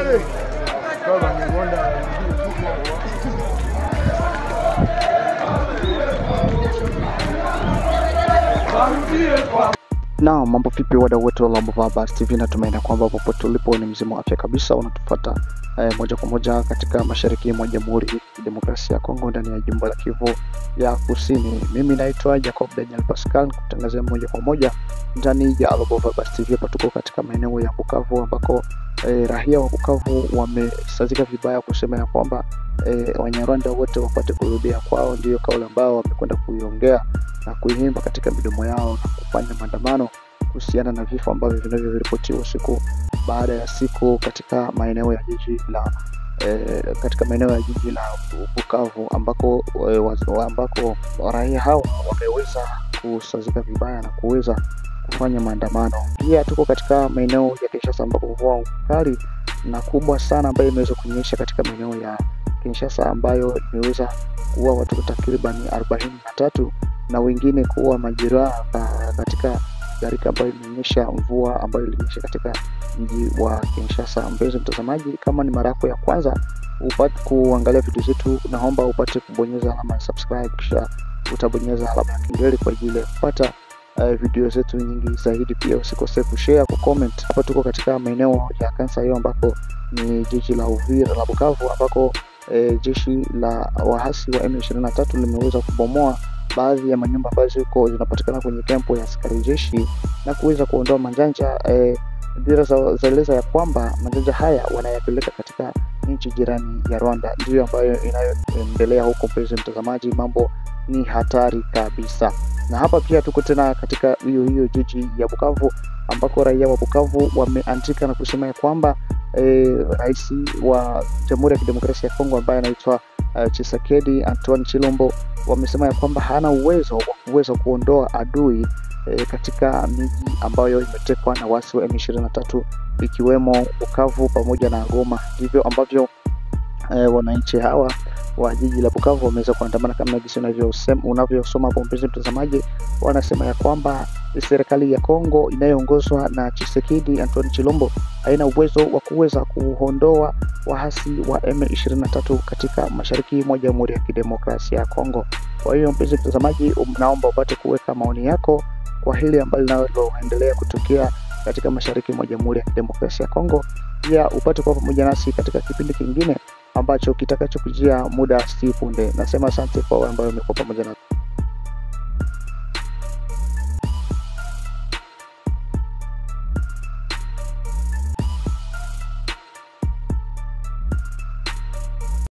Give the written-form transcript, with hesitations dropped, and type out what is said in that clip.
Na mambo vipi wadau wetu wa Lambo Barbers TV, natumaini kwamba popote ulipo ni mzima wa afya kabisa. Unatufuata moja kwa moja katika mashariki mwa Jamhuri ya Demokrasia ya Kongo ndani ya jimbo la Kivu ya Kusini. Mimi naitwa Jacob Daniel Pascal, kutangazia moja kwa moja ndani ya Lambo Barbers TV. Hapa tuko katika maeneo ya Bukavu ambako raia wa Bukavu wamesazika vibaya kusema ya kwamba Wanyarwanda wote wapate kurudia kwao. Ndio kauli ambao wamekwenda kuiongea na kuimba katika midomo yao na kufanya maandamano kuhusiana na vifo ambavyo vinavyoripotiwa siku baada ya siku katika maeneo ya jiji la Bukavu ambako raia hao wameweza kusazika vibaya na kuweza kufanya maandamano. Pia tuko katika maeneo ya Kinshasa ambako mvua kali na kubwa sana ambayo imeweza kunyesha katika maeneo ya Kinshasa ambayo imeweza kuua watu takriban 43 na wengine kuwa majeraha katika gharika ambayo imenyesha mvua ambayo ilinyesha katika mji wa Kinshasa. Mpenzi mtazamaji, kama ni mara yako ya kwanza upate kuangalia video zetu, naomba upate kubonyeza alama ya subscribe, kisha utabonyeza alama ya kengele kwa ajili ya kupata video zetu nyingi zaidi. Pia usikose kushare, kucomment. Hapa tuko katika maeneo ya Kansayo ambako ni jiji la Uvira la Bukavu ambako jeshi la wahasi wa M23 limeweza kubomoa baadhi ya manyumba ambazo zinapatikana kwenye kampo ya askari jeshi na kuweza kuondoa manjanja. Dira zaeleza ya kwamba manjanja haya wanayapeleka katika nchi jirani ya Rwanda, ndio ambayo inayoendelea huko. Mpenzi mtazamaji, mambo ni hatari kabisa. Na hapa pia tuko tena katika hiyo jiji ya Bukavu ambako raia wa Bukavu wameandika na kusema ya kwamba rais wa Jamhuri ya Kidemokrasia ya Kongo ambaye anaitwa Tshisekedi Antoine Chilombo wamesema ya kwamba hana uwezo wa kuweza kuondoa adui katika miji ambayo imetekwa na wasi wa M23 ikiwemo Bukavu pamoja na Goma. Ndivyo ambavyo wananchi hawa wa jiji la Bukavu wameweza kuandamana kama jinsi unavyosoma hapo. Mpenzi mtazamaji, wanasema ya kwamba serikali ya Kongo inayoongozwa na Tshisekedi Antoine Chilombo haina uwezo wa kuweza kuondoa wahasi wa M23 katika mashariki mwa Jamhuri ya Kidemokrasia ya Kongo. Kwa hiyo mpenzi mtazamaji, naomba upate kuweka maoni yako kwa hili ambalo linaloendelea kutokea katika mashariki mwa Jamhuri ya Kidemokrasia ya Kongo. Pia upate kuwa pamoja nasi katika kipindi kingine ambacho kitakachokujia muda si punde. Nasema asante kwa wale ambao wamekuwa pamoja nasi.